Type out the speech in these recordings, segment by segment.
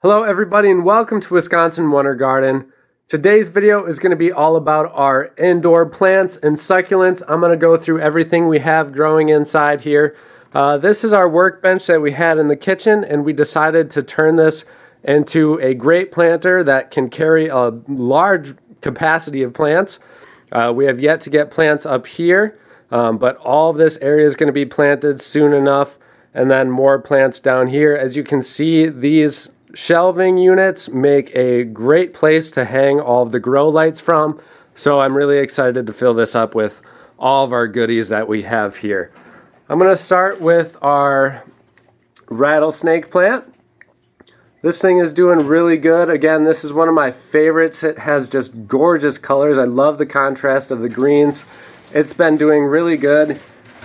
Hello everybody and welcome to Wisconsin Wonder Garden. Today's video is going to be all about our indoor plants and succulents. I'm going to go through everything we have growing inside here. This is our workbench that we had in the kitchen, and we decided to turn this into a great planter that can carry a large capacity of plants. We have yet to get plants up here, but all this area is going to be planted soon enough, and then more plants down here. As you can see, these shelving units make a great place to hang all of the grow lights from, so I'm really excited to fill this up with all of our goodies that we have here. I'm going to start with our rattlesnake plant. This thing is doing really good. Again, this is one of my favorites. It has just gorgeous colors. I love the contrast of the greens. It's been doing really good.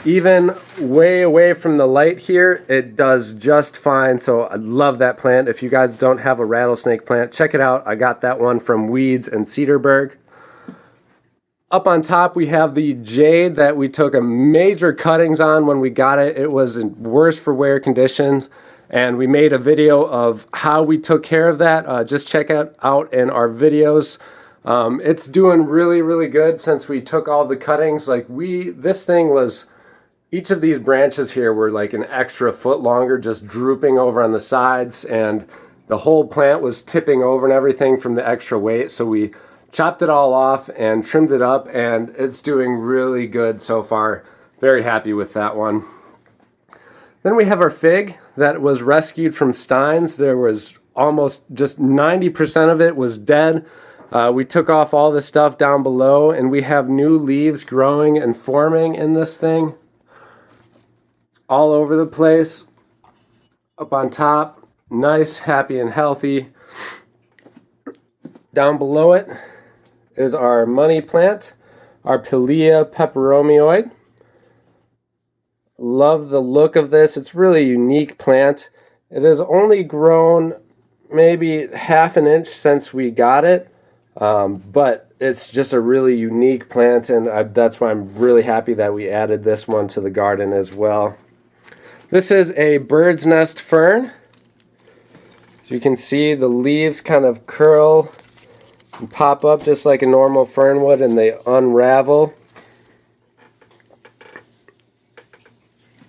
Even way away from the light here, it does just fine, so I love that plant. If you guys don't have a rattlesnake plant, check it out. I got that one from Weeds and Cedarburg. Up on top, we have the Jade that we took a major cuttings on when we got it. It was in worse for wear conditions, and we made a video of how we took care of that. Just check it out in our videos. It's doing really good since we took all the cuttings. This thing was... Each of these branches here were like an extra foot longer, just drooping over on the sides, and the whole plant was tipping over and everything from the extra weight. So we chopped it all off and trimmed it up, and it's doing really good so far. Very happy with that one. Then we have our fig that was rescued from Steins. There was almost just 90% of it was dead. We took off all the stuff down below, and we have new leaves growing and forming in this thing all over the place. Up on top, nice, happy, and healthy. Down below it is our money plant, our Pilea peperomioid. Love the look of this. It's really a unique plant. It has only grown maybe half an inch since we got it, but it's just a really unique plant, and that's why I'm really happy that we added this one to the garden as well. This is a birdsnest fern. As you can see, the leaves kind of curl and pop up just like a normal fern would, and they unravel.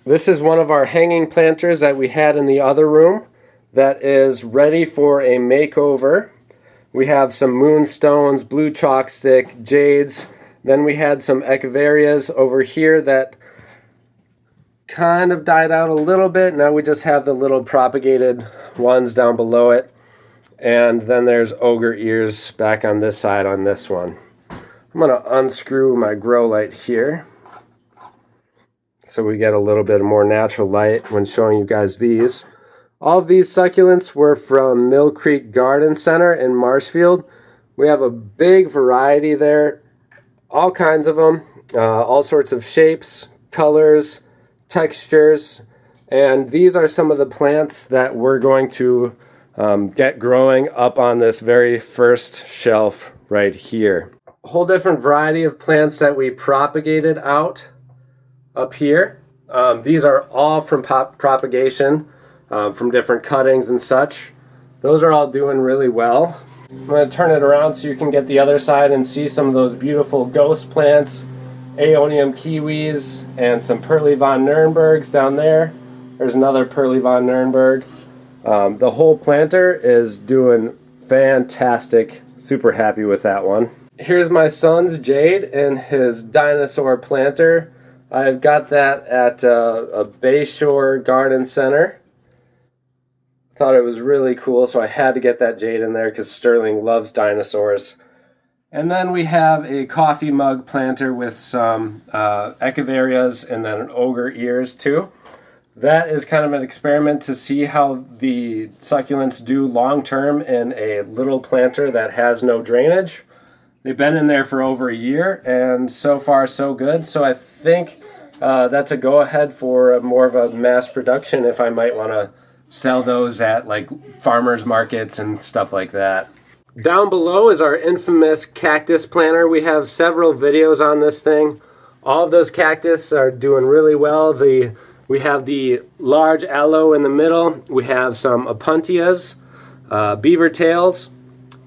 This is one of our hanging planters that we had in the other room that is ready for a makeover. We have some moonstones, blue chalkstick, jades. Then we had some echiverias over here that kind of died out a little bit. Now we just have the little propagated ones down below it. And then there's ogre ears back on this side on this one. I'm going to unscrew my grow light here so we get a little bit more natural light when showing you guys these. All of these succulents were from Mill Creek Garden Center in Marshfield. We have a big variety there, all kinds of them, all sorts of shapes, colors, textures, and these are some of the plants that we're going to get growing up on this very first shelf right here. A whole different variety of plants that we propagated out up here. These are all from propagation from different cuttings and such. Those are all doing really well. I'm going to turn it around so you can get the other side and see some of those beautiful ghost plants. Aeonium kiwis and some Pearly von Nurnbergs down there. There's another Pearly von Nurnberg. The whole planter is doing fantastic. Super happy with that one. Here's my son's Jade and his Dinosaur Planter. I've got that at a Bayshore Garden Center. Thought it was really cool, so I had to get that Jade in there because Sterling loves dinosaurs. And then we have a coffee mug planter with some echiverias and then an ogre ears too. That is kind of an experiment to see how the succulents do long term in a little planter that has no drainage. They've been in there for over a year, and so far so good. So I think that's a go-ahead for more of a mass production if I might want to sell those at like farmers markets and stuff like that. Down below is our infamous Cactus Planner. We have several videos on this thing. All of those cactus are doing really well. We have the large aloe in the middle. We have some opuntias. beaver tails,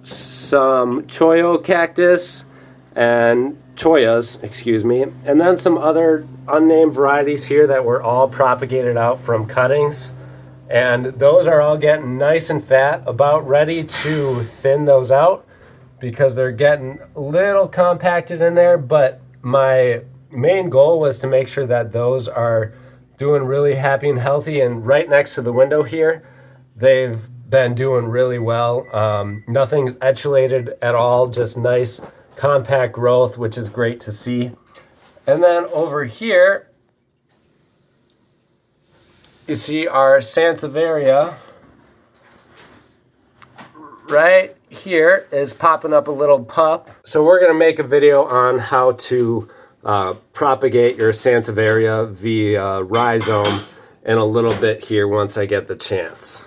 some choyo cactus, and choyas, excuse me, and then some other unnamed varieties here that were all propagated out from cuttings. And those are all getting nice and fat, about ready to thin those out because they're getting a little compacted in there. But my main goal was to make sure that those are doing really happy and healthy. And right next to the window here, they've been doing really well. Nothing's etulated at all, just nice compact growth, which is great to see. And then over here, you see our Sansevieria. Right here is popping up a little pup. So we're gonna make a video on how to propagate your Sansevieria via rhizome in a little bit here once I get the chance.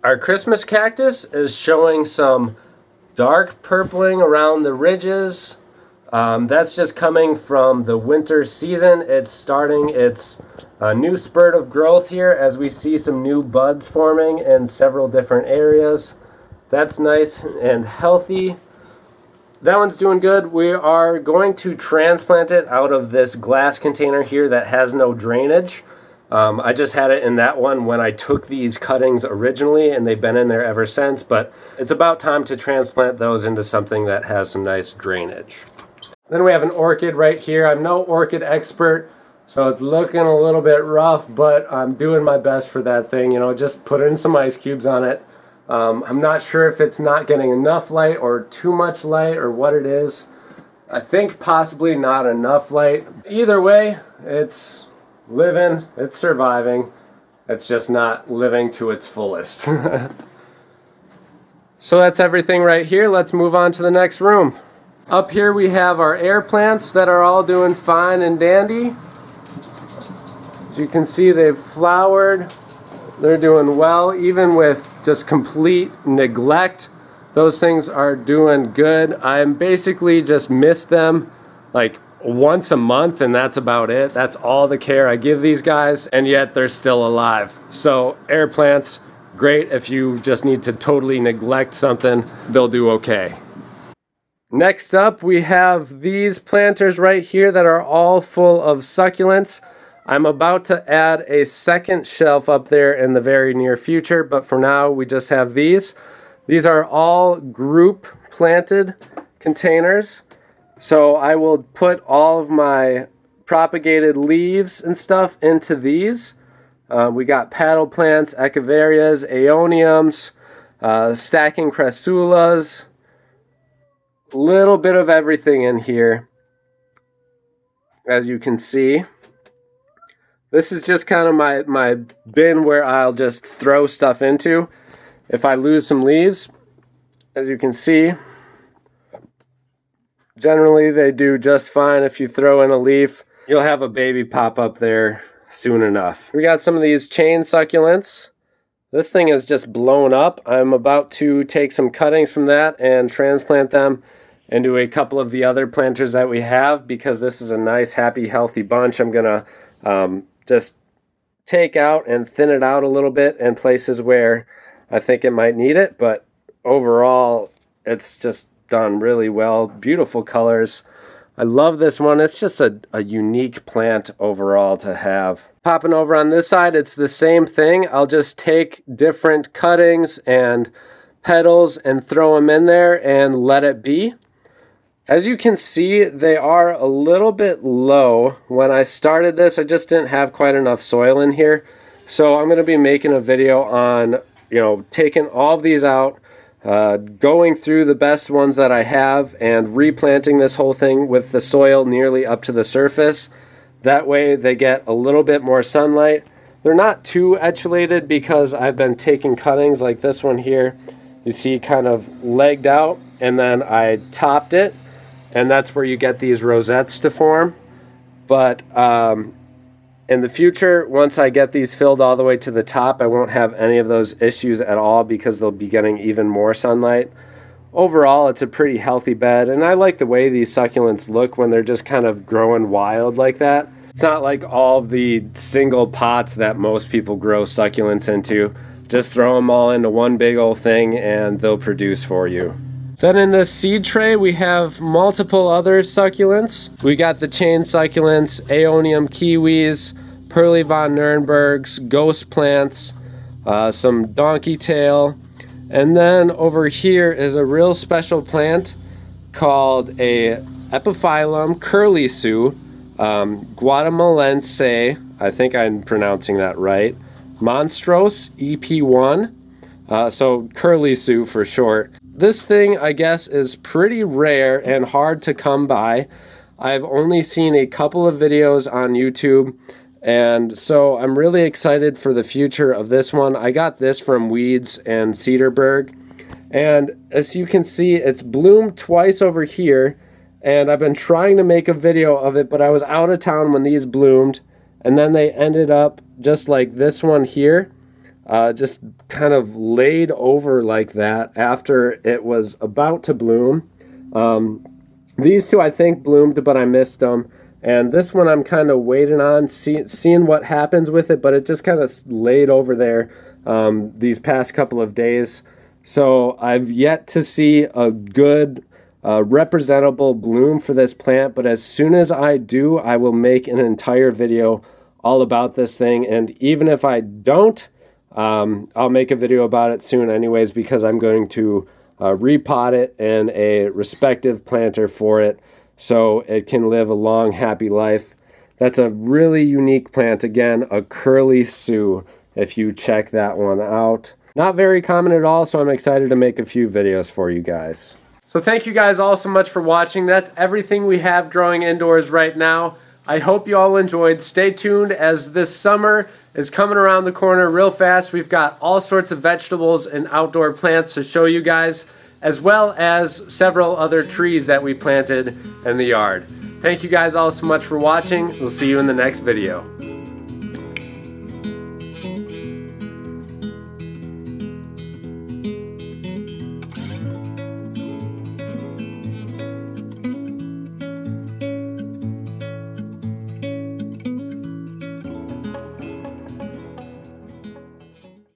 Our Christmas cactus is showing some dark purpling around the ridges. That's just coming from the winter season. It's starting its new spurt of growth here as we see some new buds forming in several different areas. That's nice and healthy. That one's doing good. We are going to transplant it out of this glass container here that has no drainage. I just had it in that one when I took these cuttings originally, and they've been in there ever since, but it's about time to transplant those into something that has some nice drainage. Then we have an orchid right here. I'm no orchid expert, so it's looking a little bit rough, but I'm doing my best for that thing. You know, just putting some ice cubes on it. I'm not sure if it's not getting enough light or too much light or what it is. I think possibly not enough light. Either way, it's living, it's surviving, it's just not living to its fullest. So that's everything right here. Let's move on to the next room. Up here we have our air plants that are all doing fine and dandy. As you can see, they've flowered. They're doing well, even with just complete neglect. Those things are doing good. I'm basically just miss them like once a month, and that's about it. That's all the care I give these guys, and yet they're still alive. So air plants, great. If you just need to totally neglect something, they'll do okay. Next up, we have these planters right here that are all full of succulents. I'm about to add a second shelf up there in the very near future, but for now we just have these. These are all group planted containers. So I will put all of my propagated leaves and stuff into these. We got paddle plants, echiverias, aeoniums, stacking cressulas, a little bit of everything in here, as you can see. This is just kind of my bin where I'll just throw stuff into if I lose some leaves. As you can see, generally they do just fine. If you throw in a leaf, you'll have a baby pop up there soon enough. We got some of these chain succulents. This thing is just blown up. I'm about to take some cuttings from that and transplant them into a couple of the other planters that we have, because this is a nice, happy, healthy bunch. I'm gonna just take out and thin it out a little bit in places where I think it might need it, but overall it's just done really well. Beautiful colors. I love this one. It's just a unique plant overall to have. Popping over on this side, it's the same thing. I'll just take different cuttings and petals and throw them in there and let it be. As you can see, they are a little bit low. When I started this, I just didn't have quite enough soil in here. So I'm going to be making a video on, taking all of these out, going through the best ones that I have and replanting this whole thing with the soil nearly up to the surface. That way they get a little bit more sunlight. They're not too etulated because I've been taking cuttings like this one here. You see, kind of legged out, and then I topped it. And that's where you get these rosettes to form. But in the future, once I get these filled all the way to the top, I won't have any of those issues at all because they'll be getting even more sunlight. Overall, it's a pretty healthy bed, and I like the way these succulents look when they're just kind of growing wild like that. It's not like all of the single pots that most people grow succulents into. Just throw them all into one big old thing and they'll produce for you. Then in this seed tray we have multiple other succulents. We got the chain succulents, Aeonium kiwis, Pearly von Nurnbergs, ghost plants, some donkey tail, and then over here is a real special plant called a Epiphyllum Curly Sue, Guatemalense, I think I'm pronouncing that right, Monstros EP1, so Curly Sue for short. This thing, I guess, is pretty rare and hard to come by. I've only seen a couple of videos on YouTube, and so I'm really excited for the future of this one. I got this from Weeds and Cedarburg, and as you can see, it's bloomed twice over here, and I've been trying to make a video of it, but I was out of town when these bloomed, and then they ended up just like this one here, just kind of laid over like that after it was about to bloom. These two I think bloomed, but I missed them. And this one I'm kind of waiting on, seeing what happens with it, but it just kind of laid over there these past couple of days. So I've yet to see a good representable bloom for this plant, but as soon as I do, I will make an entire video all about this thing. And even if I don't, I'll make a video about it soon anyways, because I'm going to repot it in a respective planter for it so it can live a long, happy life. That's a really unique plant. Again, a Curly Sue, if you check that one out. Not very common at all, so I'm excited to make a few videos for you guys. So thank you guys all so much for watching. That's everything we have growing indoors right now. I hope you all enjoyed. Stay tuned as this summer is coming around the corner real fast. We've got all sorts of vegetables and outdoor plants to show you guys, as well as several other trees that we planted in the yard. Thank you guys all so much for watching. We'll see you in the next video.